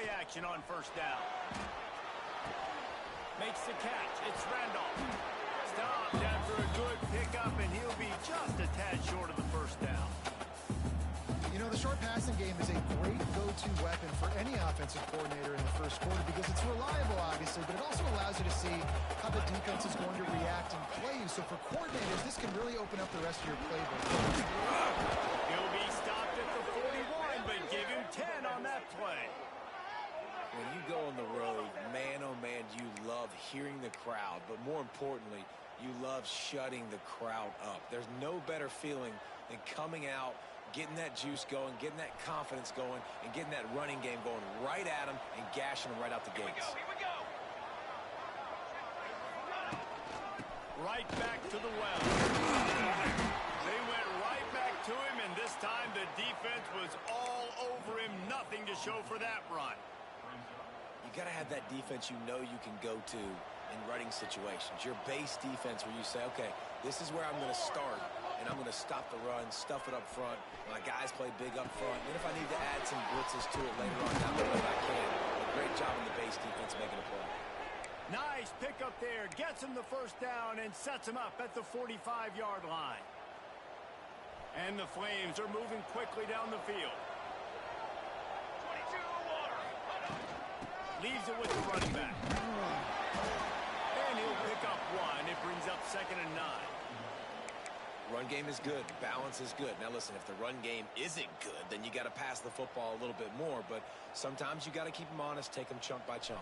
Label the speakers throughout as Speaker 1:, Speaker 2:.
Speaker 1: play action on first down. Makes the catch. It's Randolph. Stopped after a good pickup, and he'll be just a tad short of the first down.
Speaker 2: You know, the short passing game is a great go-to weapon for any offensive coordinator in the first quarter because it's reliable, obviously, but it also allows you to see how the defense is going to react and play you. So for coordinators, this can really open up the rest of your playbook.
Speaker 1: He'll be stopped at the 41, but give him 10 on that play.
Speaker 3: When you go on the road, man, oh man, you love hearing the crowd, but more importantly, you love shutting the crowd up. There's no better feeling than coming out, getting that juice going, getting that confidence going, and getting that running game going right at them and gashing them right out the gates.
Speaker 1: Here we go. Right back to the well. They went right back to him, and this time the defense was all over him. Nothing to show for that run.
Speaker 3: You got to have that defense you know you can go to in running situations. Your base defense where you say, okay, this is where I'm going to start, and I'm going to stop the run, stuff it up front. My guys play big up front. And if I need to add some blitzes to it later on down the road, I can. Great job in the base defense making a play.
Speaker 1: Nice pick up there. Gets him the first down and sets him up at the 45-yard line. And the Flames are moving quickly down the field. Leaves it with the running back. And he'll pick up one. It brings up 2nd and 9.
Speaker 3: Run game is good. Balance is good. Now, listen, if the run game isn't good, then you got to pass the football a little bit more. But sometimes you got to keep them honest, take them chunk by chunk.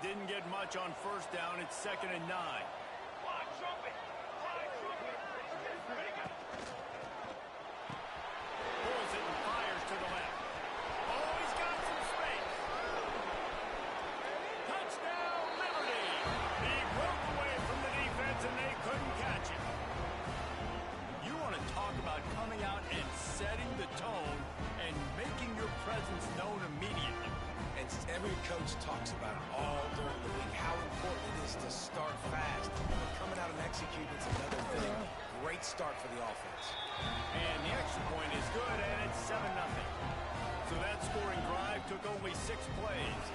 Speaker 1: Didn't get much on first down. It's 2nd and 9. Pulls it and fires to the left. Oh, he's got some space. Touchdown, Liberty. He broke away from the defense, and they couldn't catch him. You want to talk about coming out and setting the tone and making your presence known immediately.
Speaker 3: And every coach talks about it all during the week, how important it is to start fast. But coming out and executing is another thing. Great start for the offense.
Speaker 1: And the extra point is good, and it's 7-0. So that scoring drive took only 6 plays.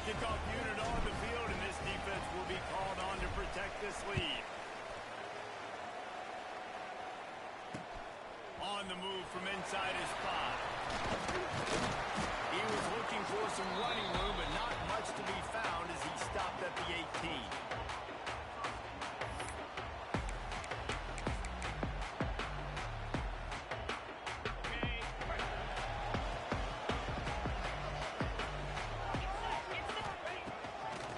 Speaker 1: Kickoff unit on the field, and this defense will be called on to protect this lead. On the move from inside his 5. He was looking for some running room, but not much to be found as he stopped at the 18.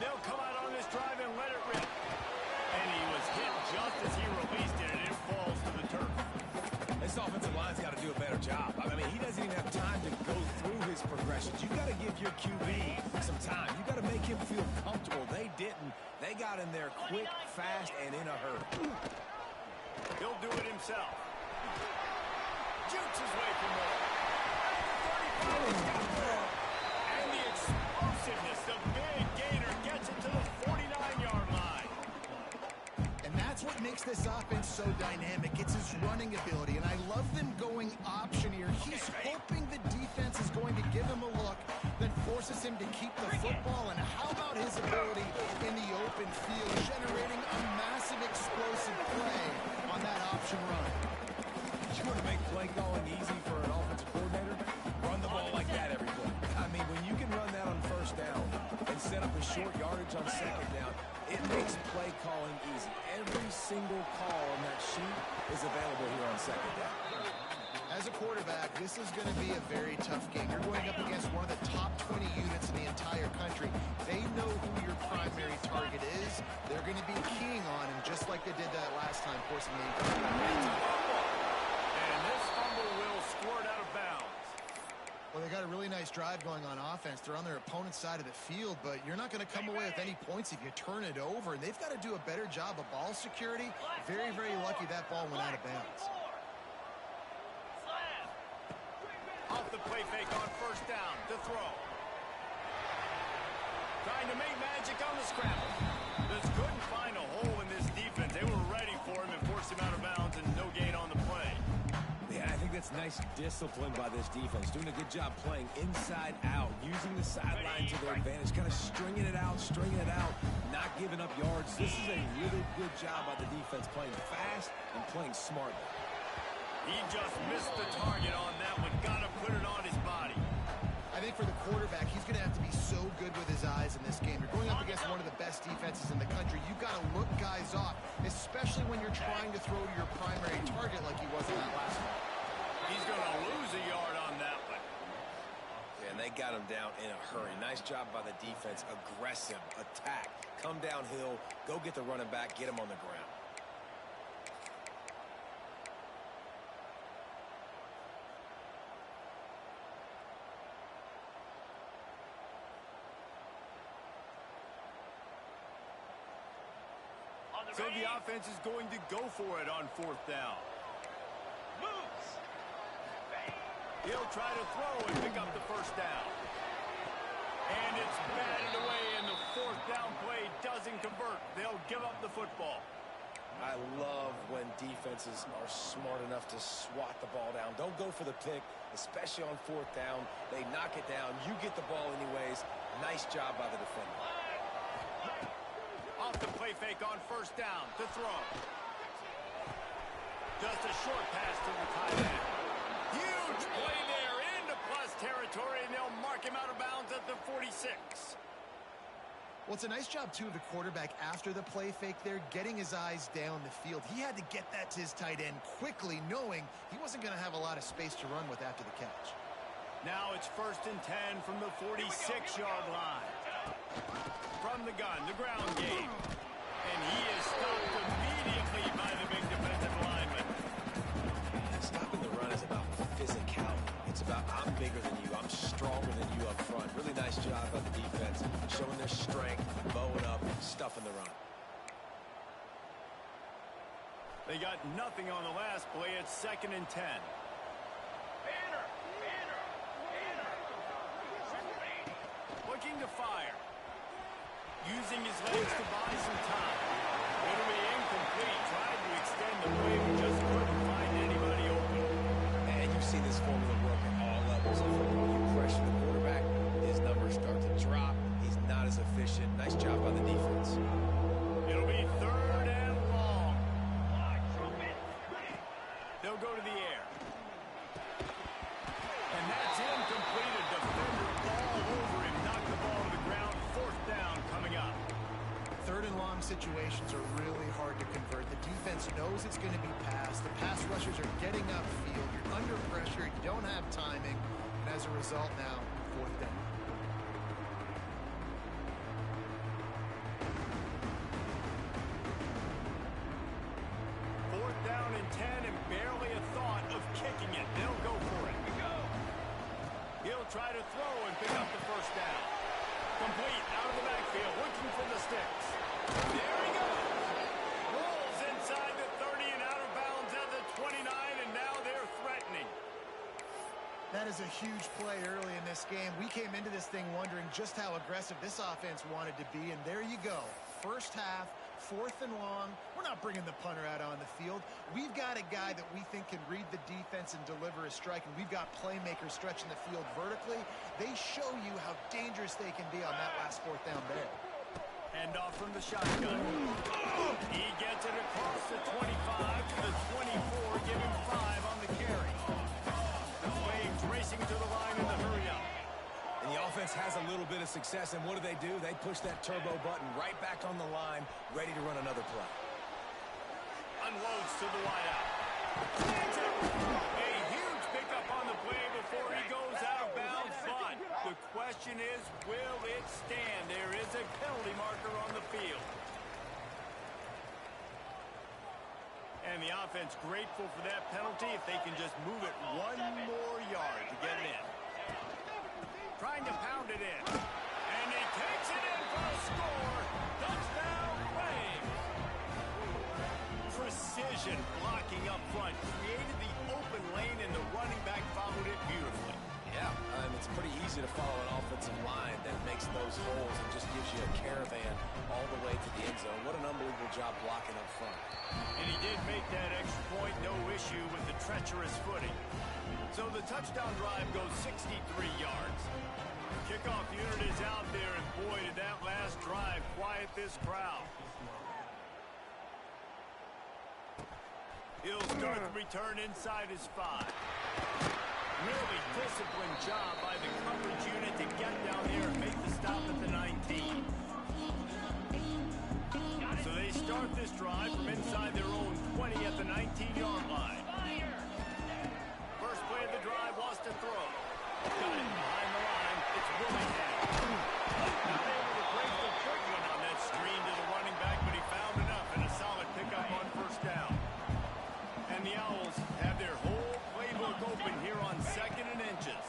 Speaker 1: They'll come out on this drive and let it rip. And he was hit just as he released it, and it falls to the turf.
Speaker 3: This offensive line's got to do a better job. I mean, he doesn't even have time to go through his progressions. You got to give your QB some time. You got to make him feel comfortable. They didn't. They got in there quick, fast, and in a hurry.
Speaker 1: He'll do it himself. Jukes his way from there. 35 has got more. And the explosiveness, the big gainer gets it to the 49-yard line.
Speaker 2: And that's what makes this offense so dynamic. It's his running ability, and I love them going option here. He's hoping the defense is going to give him a look that forces him to keep the football. And how about his ability in the open field, generating a massive explosive play on that option run?
Speaker 3: You want to make play calling easy for an offensive coordinator? Run the ball like that every play. I mean, when you can run that on first down and set up a short yardage on second down, it makes play calling easy. Every single call on that sheet is available here on second down.
Speaker 2: As a quarterback, this is going to be a very tough game. You're going up against one of the top 20 units in the entire country. They know who your primary target is. They're going to be keying on him, just like they did that last time, forcing the
Speaker 1: And this fumble will squirt out of bounds.
Speaker 2: Well, they got a really nice drive going on offense. They're on their opponent's side of the field, but you're not going to come away with any points if you turn it over. And they've got to do a better job of ball security. Very, very lucky that ball went out of bounds.
Speaker 1: Off the play fake on first down. To throw. Trying to make magic on the scramble. Just couldn't find a hole in this defense. They were ready for him and forced him out of bounds, and no gain on the play.
Speaker 3: Yeah, I think that's nice discipline by this defense. Doing a good job playing inside out, using the sideline to their advantage, kind of stringing it out, not giving up yards. This is a really good job by the defense, playing fast and playing smartly.
Speaker 1: He just missed the target on that one. Got to put it on his body.
Speaker 2: I think for the quarterback, he's going to have to be so good with his eyes in this game. You're going up against one of the best defenses in the country. You've got to look guys off, especially when you're trying to throw to your primary target like he was in that last one.
Speaker 1: He's going to lose a yard on that one.
Speaker 3: Yeah, and they got him down in a hurry. Nice job by the defense. Aggressive, attack, come downhill, go get the running back, get him on the ground.
Speaker 1: So the offense is going to go for it on 4th down. Moves. He'll try to throw and pick up the 1st down. And it's batted away, and the 4th down play doesn't convert. They'll give up the football.
Speaker 3: I love when defenses are smart enough to swat the ball down. Don't go for the pick, especially on 4th down. They knock it down. You get the ball anyways. Nice job by the defender.
Speaker 1: Off the play fake on 1st down to throw. Just a short pass to the tight end. Huge play there into plus territory, and they'll mark him out of bounds at the 46.
Speaker 2: Well, it's a nice job, too, of the quarterback after the play fake there, getting his eyes down the field. He had to get that to his tight end quickly, knowing he wasn't going to have a lot of space to run with after the catch.
Speaker 1: Now it's 1st and 10 from the 46-yard line. From the gun, the ground game. And he is stopped immediately by the big defensive lineman.
Speaker 3: Stopping the run is about physicality. It's about I'm bigger than you, I'm stronger than you up front. Really nice job by the defense, showing their strength, bowing up, stuffing the run.
Speaker 1: They got nothing on the last play. It's 2nd and 10. Looking to fire. Using his legs to buy some time. It'll be incomplete. Tried to extend the play, but just couldn't find anybody open.
Speaker 3: And you see this formula work at all levels of football. You pressure the quarterback, his numbers start to drop. He's not as efficient. Nice job by the defense.
Speaker 1: It'll be 3rd and long. They'll go to the air. And that's incomplete. A defender all over him. Knocked the ball to the ground. 4th down coming up.
Speaker 2: 3rd and long situations are really hard to convert. The defense knows it's going to be passed. The pass rushers are getting upfield. You're under pressure. You don't have timing. And as a result now, 4th down.
Speaker 1: Fourth down and 10 and barely a thought of kicking it. They'll go for it. He'll try to throw and pick up the 1st down. Complete out of the backfield, looking for the sticks. There he goes. Rolls inside the 30 and out of bounds at the 29, and now they're threatening.
Speaker 2: That is a huge play early in this game. We came into this thing wondering just how aggressive this offense wanted to be, and there you go. 1st half, 4th and long. We're not bringing the punter out on the field. We've got a guy that we think can read the defense and deliver a strike, and we've got playmakers stretching the field vertically. They show you how dangerous they can be on that last 4th down there.
Speaker 1: Hand off from the shotgun. He gets it across the 25 to the 24, giving 5 on the carry. The Flames racing to the line in the hurry-up.
Speaker 3: And the offense has a little bit of success, and what do? They push that turbo button right back on the line, ready to run another play.
Speaker 1: Unloads to the wideout. A huge pickup on the play before he goes out of bounds, but the question is, will it stand? There is a penalty marker on the field. And the offense grateful for that penalty if they can just move it 1 more yard to get it in. Trying to pound it in. And he takes it in for a score. Touchdown, Flames. Precision blocking up front. Created the open lane, and the running back followed it beautifully.
Speaker 3: Yeah, it's pretty easy easy to follow an offensive line that makes those holes and just gives you a caravan all the way to the end zone. What an unbelievable job blocking up front.
Speaker 1: And he did make that extra point, no issue with the treacherous footing. So the touchdown drive goes 63 yards. The kickoff unit is out there, and boy, did that last drive quiet this crowd. He'll start the return inside his 5. Really disciplined job by the coverage unit to get down there and make the stop at the 19. So they start this drive from inside their own 20 at the 19-yard line. First play of the drive was to throw. Got it behind the line. It's Willingham. Not able to break the quick one on that screen to the running back, but he found enough and a solid pickup on first down. And the Owls have their whole playbook open here on 2nd and inches.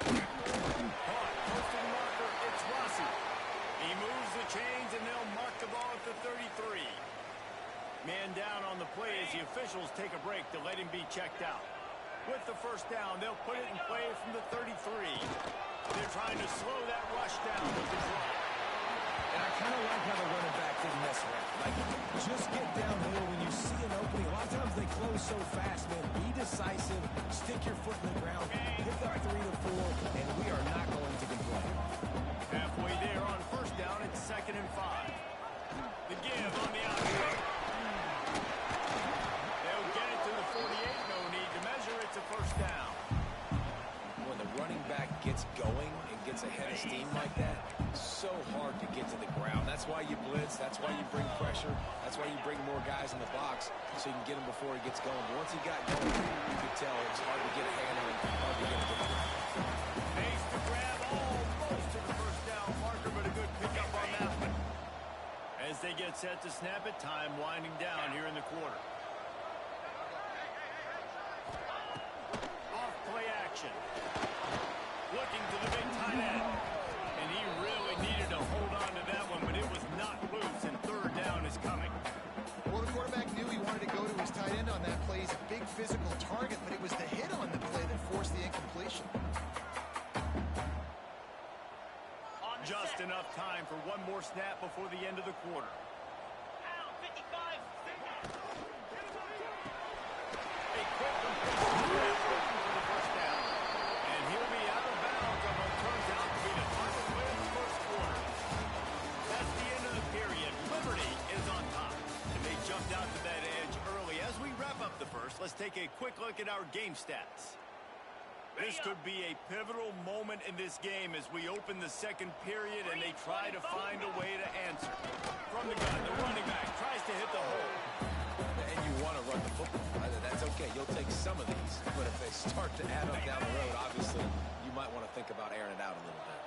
Speaker 1: Caught, posting marker, it's Rossi. He moves the chains, and they'll mark the ball at the 33. Man down on the play as the officials take a break to let him be checked out. With the first down, they'll put it in play from the 33. They're trying to slow that rush down with the draw.
Speaker 3: And I kind of like how the running back didn't mess around. Like, just get downhill when you see an opening. A lot of times they close so fast, man. Be decisive. Stick your foot in the ground. Hit that 3 to 4, and we are not going to complain.
Speaker 1: Halfway there on first down, it's 2nd and 5. The give on the outside. They'll get it to the 48. No need to measure. It's a first down.
Speaker 3: When the running back gets going and gets ahead of steam like that, so hard to get to the ground. That's why you blitz. That's why you bring pressure. That's why you bring more guys in the box so you can get him before he gets going. But once he got going, you could tell it's hard to get a handle and hard to get it.
Speaker 1: Face to grab almost to the first down marker, but a good pickup on that one. As they get set to snap it, time winding down here in the quarter. Off play action. Looking to the big tight end. And he really needed to hold on to that one, but it was not loose, and third down is coming.
Speaker 2: Well, the quarterback knew he wanted to go to his tight end on that play. He's a big physical target, but it was the hit on the play that forced the incompletion.
Speaker 1: Just enough time for one more snap before the end of the quarter. A quick completion for the first down. And he'll be out of bounds on what turns out to be the target play of the first quarter. That's the end of the period. Liberty is on top. And they jumped out to that edge early. As we wrap up the first, let's take a quick look at our game stats. This could be a pivotal moment in this game as we open the second period and they try to find a way to answer. From the gun, the running back tries to hit the hole.
Speaker 3: And you want to run the football. That's okay. You'll take some of these. But if they start to add up down the road, obviously, you might want to think about airing it out a little bit.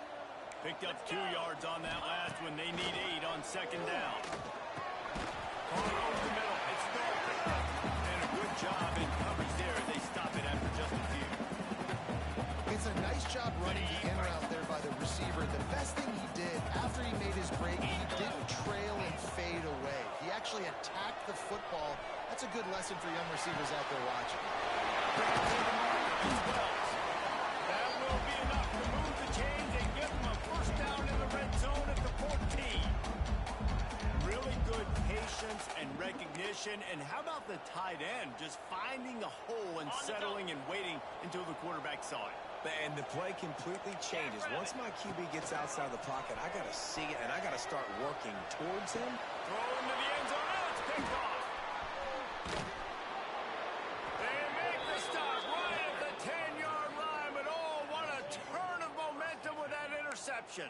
Speaker 1: Picked up 2 yards on that last one. They need 8 on second down. Caught over the middle. It's Dalton. And a good job in coverage there. They stop it after just a few.
Speaker 2: It's a nice job running the in route there by the receiver. The best thing he did after he made his break, he didn't trail and fade away. He actually attacked the football. That's a good lesson for young receivers out there watching.
Speaker 1: That will be enough to move the chains and give them a first down in the red zone at the 14. Really good patience and recognition. And how about the tight end just finding a hole and settling and waiting until the quarterback saw it?
Speaker 3: And the play completely changes. Once my QB gets outside of the pocket, I got to see it, and I got to start working towards him.
Speaker 1: Throw into the end zone. Now it's picked off. They make the stop right at the 10-yard line, but oh, what a turn of momentum with that interception.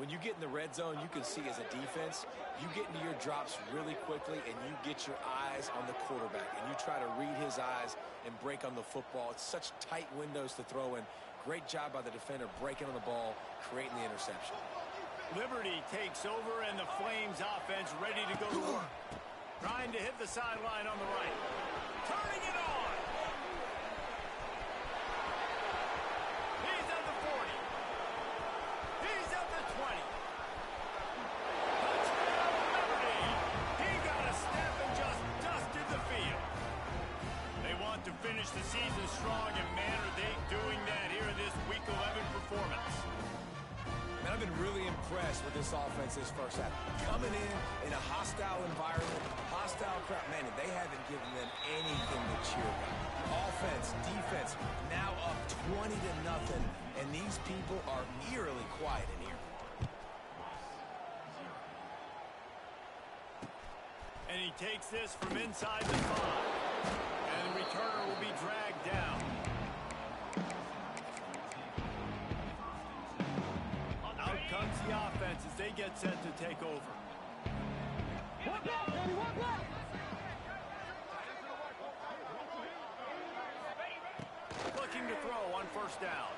Speaker 3: When you get in the red zone, you can see as a defense, you get into your drops really quickly and you get your eyes on the quarterback and you try to read his eyes and break on the football. It's such tight windows to throw in. Great job by the defender breaking on the ball, creating the interception.
Speaker 1: Liberty takes over and the Flames offense ready to go to work. Trying to hit the sideline on the right. Turning it on. He's at the 40. He's at the 20. Touchdown, Liberty. He got a step and just dusted the field. They want to finish the season strong, and man, are they doing that here in this Week 11
Speaker 3: impressed with this offense this first half. Coming in a hostile environment, hostile crowd. Man, they haven't given them anything to cheer about. Offense, defense, now up 20-0, and these people are eerily quiet in here.
Speaker 1: And he takes this from inside the 5. And the returner will be dragged down. Out comes the offense as they get set to take over.
Speaker 4: Walk left, baby, walk left.
Speaker 1: Looking to throw on first down.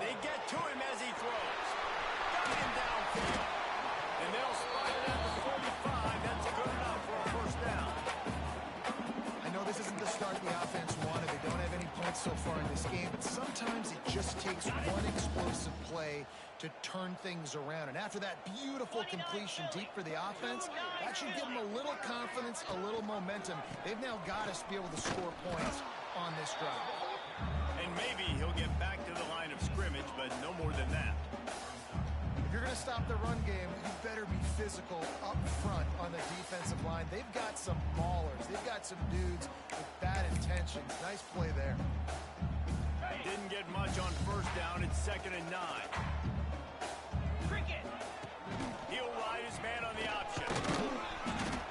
Speaker 1: They get to him as he throws. Got him downfield. And they'll spot it at the 45. That's good enough for a first down.
Speaker 2: I know this isn't the start the offense wanted. They don't have any points so far in this game, but sometimes it just takes one explosive play to turn things around. And after that beautiful completion deep for the offense, that should give them a little confidence, a little momentum. They've now got us to be able to score points on this drive.
Speaker 1: And maybe he'll get back to the line of scrimmage, but no more than that.
Speaker 2: If you're going to stop the run game, you better be physical up front on the defensive line. They've got some maulers. They've got some dudes with bad intentions. Nice play there.
Speaker 1: Didn't get much on first down. It's 2nd and 9. He'll ride his man on the option.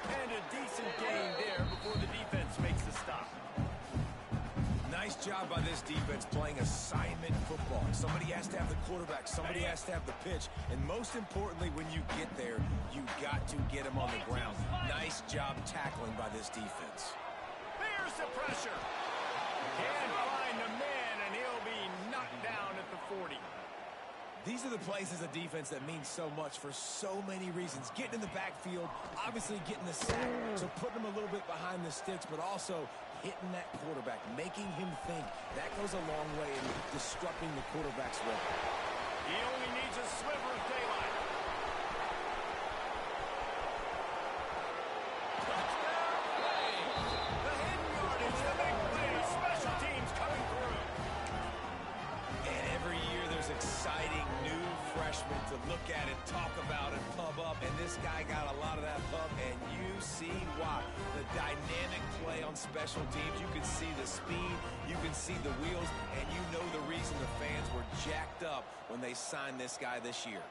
Speaker 1: And a decent gain there before the defense makes the stop.
Speaker 3: Nice job by this defense playing assignment football. Somebody has to have the quarterback. Somebody has to have the pitch. And most importantly, when you get there, you got to get him on the ground. Nice job tackling by this defense.
Speaker 1: There's the pressure. Can't find the man, and he'll be knocked down at the 40.
Speaker 3: These are the plays as a defense that mean so much for so many reasons. Getting in the backfield, obviously getting the sack, so putting him a little bit behind the sticks, but also hitting that quarterback, making him think. That goes a long way in disrupting the quarterback's rhythm.
Speaker 1: He only needs a sliver of daylight. Touchdown play. The hidden yardage, the big play. Special teams coming through.
Speaker 3: And every year there's exciting new freshmen to look at and talk about and pub up. And this guy got a lot of that pub, and you see why. The dynamic play on special teams. You can see the speed, you can see the wheels, and you know the reason the fans were jacked up when they signed this guy this year.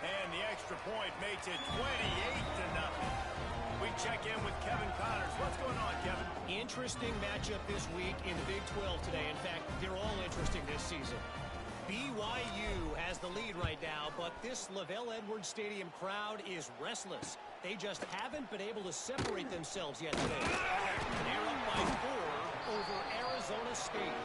Speaker 1: And the extra point makes it 28-0. We check in with Kevin Connors. What's going on, Kevin?
Speaker 5: Interesting matchup this week in the Big 12 today. In fact, they're all interesting this season. BYU has the lead right now, but this LaVell Edwards Stadium crowd is restless. They just haven't been able to separate themselves yet today. They're up by 4 over Arizona State.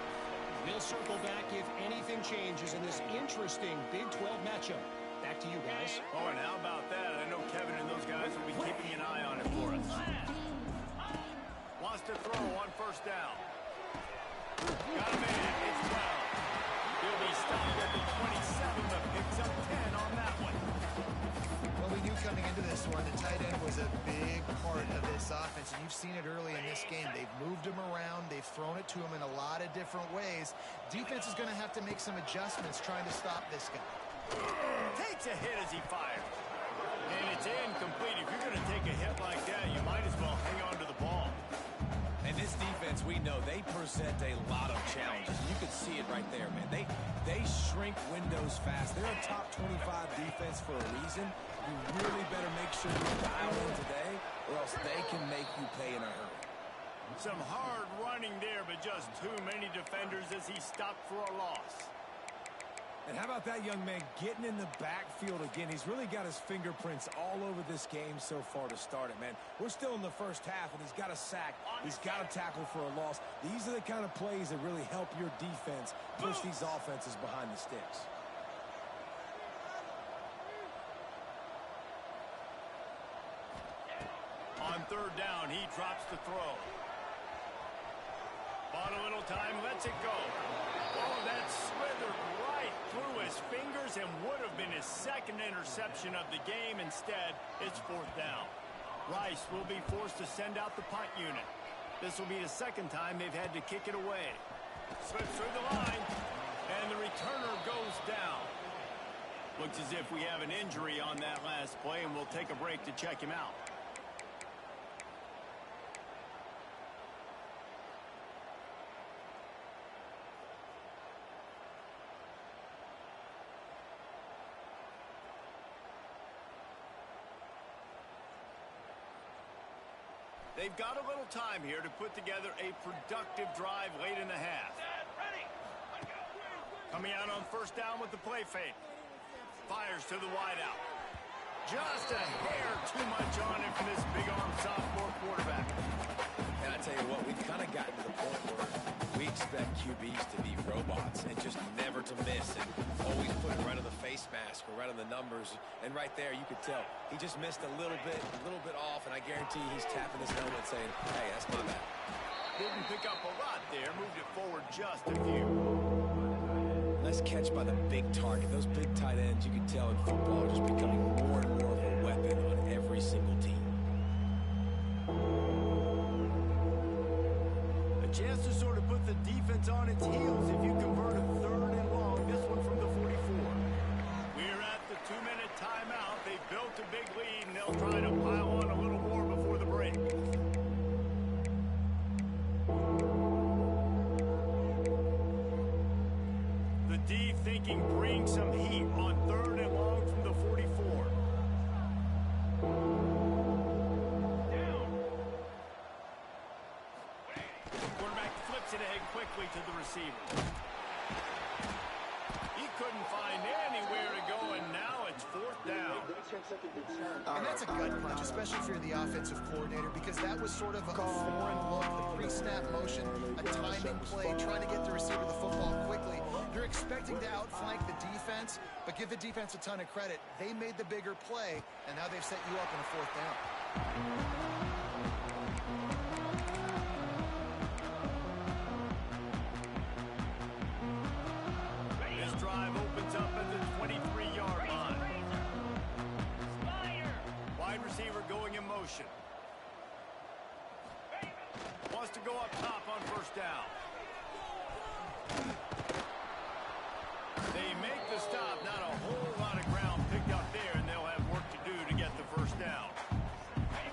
Speaker 5: We'll circle back if anything changes in this interesting Big 12 matchup. Back to you guys.
Speaker 1: Oh, and how about that? I know Kevin and those guys will be keeping an eye on it for us. Wants to throw on first down. Got him in. It's 12. He'll be stopped at the 27, but picks up 10 on that one.
Speaker 2: Well, we knew coming into this one, the tight end was a big part of this offense, and you've seen it early in this game. They've moved him around. They've thrown it to him in a lot of different ways. Defense is going to have to make some adjustments trying to stop this guy.
Speaker 1: Takes a hit as he fires. And it's incomplete. If you're going to take a hit like that, you might as well hang on to the ball.
Speaker 3: And this defense, we know, they present a lot of challenges. You can see it right there, man. They shrink windows fast. They're a top 25 defense for a reason. You really better make sure you dial in today, or else they can make you pay in a hurry.
Speaker 1: Some hard running there, but just too many defenders as he stopped for a loss.
Speaker 3: And how about that young man getting in the backfield again? He's really got his fingerprints all over this game so far to start it, man. We're still in the first half, and he's got a sack. He's got a tackle for a loss. These are the kind of plays that really help your defense push these offenses behind the sticks.
Speaker 1: On third down, he drops the throw. Bought a little time, lets it go. Oh, that slithered right through his fingers and would have been his second interception of the game. Instead, it's fourth down. Rice will be forced to send out the punt unit. This will be the second time they've had to kick it away. Slips through the line, and the returner goes down. Looks as if we have an injury on that last play, and we'll take a break to check him out. They've got a little time here to put together a productive drive late in the half. Coming out on first down with the play fake. Fires to the wideout. Just a hair too much on it for this big-arm sophomore quarterback.
Speaker 3: And I tell you what, we've kind of gotten to the point where we expect QBs to be robots and just never to miss and always put it right on the face mask or right on the numbers. And right there, you could tell he just missed a little bit off, and I guarantee he's tapping his helmet saying, hey, that's my bad.
Speaker 1: Didn't pick up a lot there, moved it forward just a few.
Speaker 3: Nice catch by the big target. Those big tight ends, you can tell in football, are just becoming more and more of a weapon on every single team.
Speaker 1: A chance to sort of put the defense on its heels if you convert a third and long. This one from the 44. We're at the 2-minute timeout. They built a big lead, and they'll try to pile on a little more before the break. The D thinking bring some heat on third and long from the 44. Quarterback flips it ahead quickly to the receiver. He couldn't find anywhere to go, and now it's fourth down.
Speaker 2: And that's a gut punch, especially if you're the offensive coordinator, because that was sort of a foreign look, the pre-snap motion, a timing play, trying to get the receiver the football quickly. You're expecting to outflank the defense, but give the defense a ton of credit. They made the bigger play, and now they've set you up in a fourth down.
Speaker 1: This drive opens up at the 23-yard line. Wide receiver going in motion. Wants to go up top on first down. They make the stop. Not a whole lot of ground picked up there, and they'll have work to do to get the first down.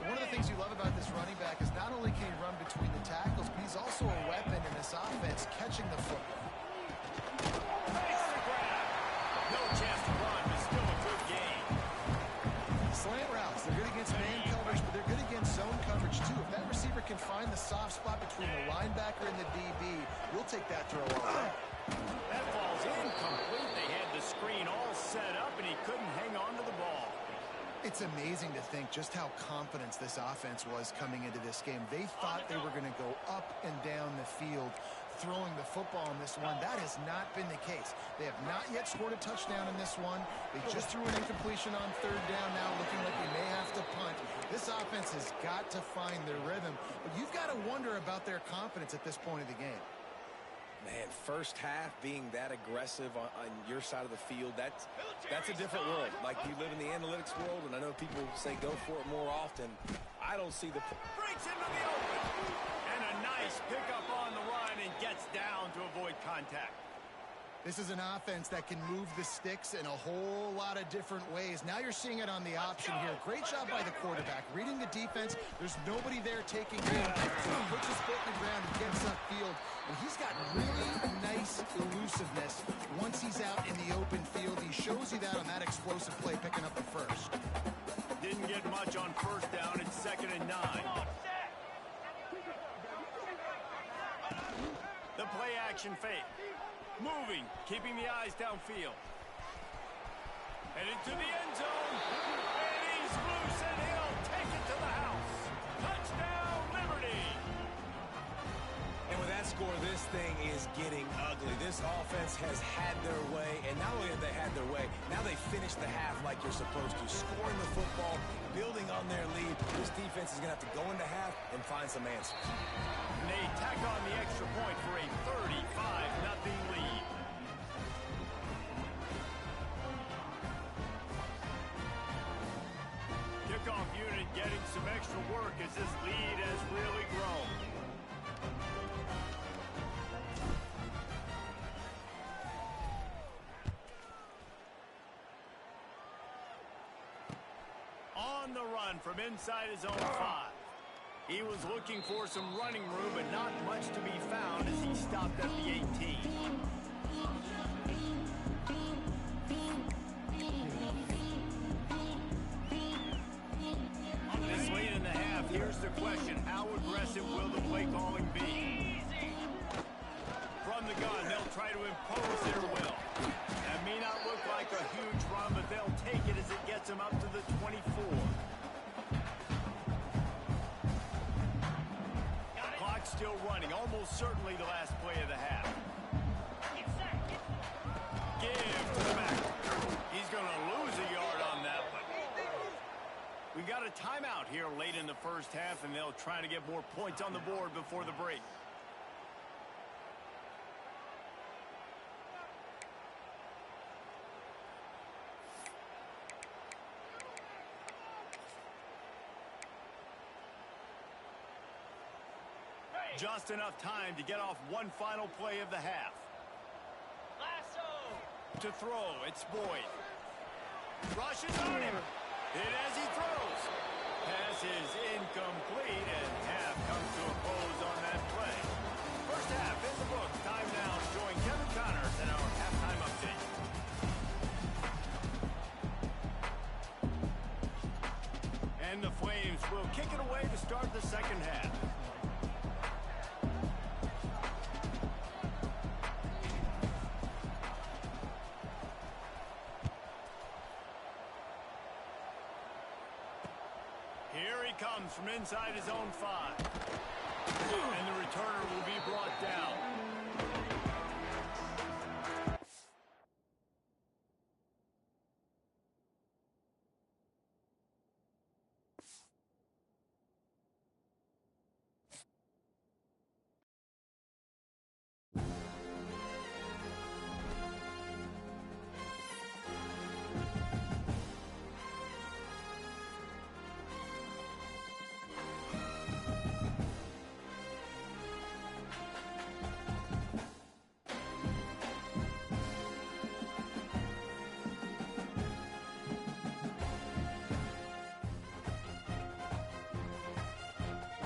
Speaker 2: One of the things you love about this running back is not only can he run between the tackles, but he's also a weapon in this offense, catching the football.
Speaker 1: Makes the grab. No chance to run, but still a good game.
Speaker 2: Slant routes, they're good against man coverage, but they're good against zone coverage too. If that receiver can find the soft spot between the linebacker and the DB, we'll take that throw all day.
Speaker 1: That ball's incomplete. They had the screen all set up, and he couldn't hang on to the ball.
Speaker 2: It's amazing to think just how confident this offense was coming into this game. They thought they were going to go up and down the field throwing the football in this one. That has not been the case. They have not yet scored a touchdown in this one. They just threw an incompletion on third down now, looking like they may have to punt. This offense has got to find their rhythm. But you've got to wonder about their confidence at this point of the game.
Speaker 3: Man, first half being that aggressive on your side of the field, that's a different world. Like, you live in the analytics world, and I know people say go for it more often. I don't see the...
Speaker 1: Breaks into the open. And a nice pickup on the run and gets down to avoid contact.
Speaker 2: This is an offense that can move the sticks in a whole lot of different ways. Now you're seeing it on the option here. Great job by the quarterback. Reading the defense, there's nobody there taking him. So he puts his foot in the ground and gets upfield. And he's got really nice elusiveness once he's out in the open field. He shows you that on that explosive play, picking up the first.
Speaker 1: Didn't get much on first down. It's 2nd and 9. The play action fake. Moving, keeping the eyes downfield. Headed to the end zone. And he's loose, and he'll take it to the house. Touchdown, Liberty.
Speaker 3: And with that score, this thing is getting ugly. This offense has had their way, and not only have they had their way, now they finish the half like you're supposed to. Scoring the football, building on their lead. This defense is going to have to go into half and find some answers.
Speaker 1: And they tack on the extra point for a 35-0 lead. Kickoff unit getting some extra work as this lead has really grown. run from inside his own 5. He was looking for some running room, but not much to be found as he stopped at the 18. This late in the half, here's the question. How aggressive will the play calling be? From the gun, they'll try to impose their will. That may not look like a huge run, but they'll take it as it gets them up to the 24. Clock's still running, almost certainly the last play of the half. Give to the back. He's going to lose a yard on that one. We got a timeout here late in the first half, and they'll try to get more points on the board before the break. Just enough time to get off one final play of the half. To throw, it's Boyd. Rushes on him. Hit as he throws. Pass is incomplete, and half comes to a close on that play. First half in the books. Time now to join Kevin Connors in our halftime update. And the Flames will kick it away to start the second half. Here he comes from inside his own 5. And the returner will be brought down.